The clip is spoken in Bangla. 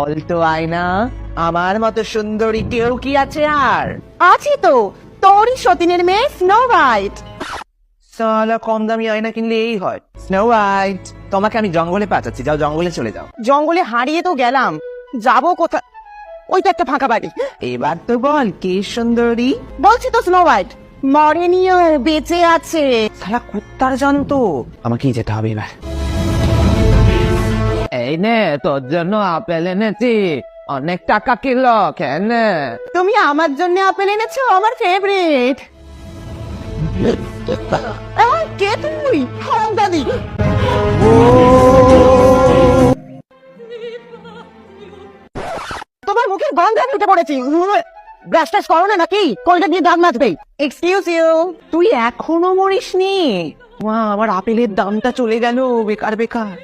বলতো আয়না, আমার মতো সুন্দরী কেউ কি আছে আর? আছি তো, তোরই সতীনের মেয়ে স্নো হোয়াইট। সালা কম দামি আয়না কিনলে এই হয়। স্নো হোয়াইট, তোমাকে আমি জঙ্গলে পাঠাচ্ছি, যাও জঙ্গলে চলে যাও। জঙ্গলে হারিয়ে তো গেলাম, যাবো কোথায়? ওই তো একটা ফাঁকা বাড়ি। এবার তো বল কে সুন্দরী? বলছি তো স্নো হোয়াইট মরেনিও বেঁচে আছে। সালা কুত্তার জানতো, আমাকেই যেতে হবে এবার। এই নে তোর জন্য আপেল এনেছি, অনেক টাকা কিলো, কেন? তুমি আমার জন্য আপেল এনেছো, আমার ফেভারিট। কে তুই? হারামজাদি। তোমার মুখের গন্ধ আমি উঠে পড়েছি। ব্রাশ টাশ করো না নাকি? কলটা দিয়ে দাঁত মাজবে। Excuse you. তুই এখনো মরিসনি? মা, আমার আপেলের দামটা চলে গেল বেকার বেকার।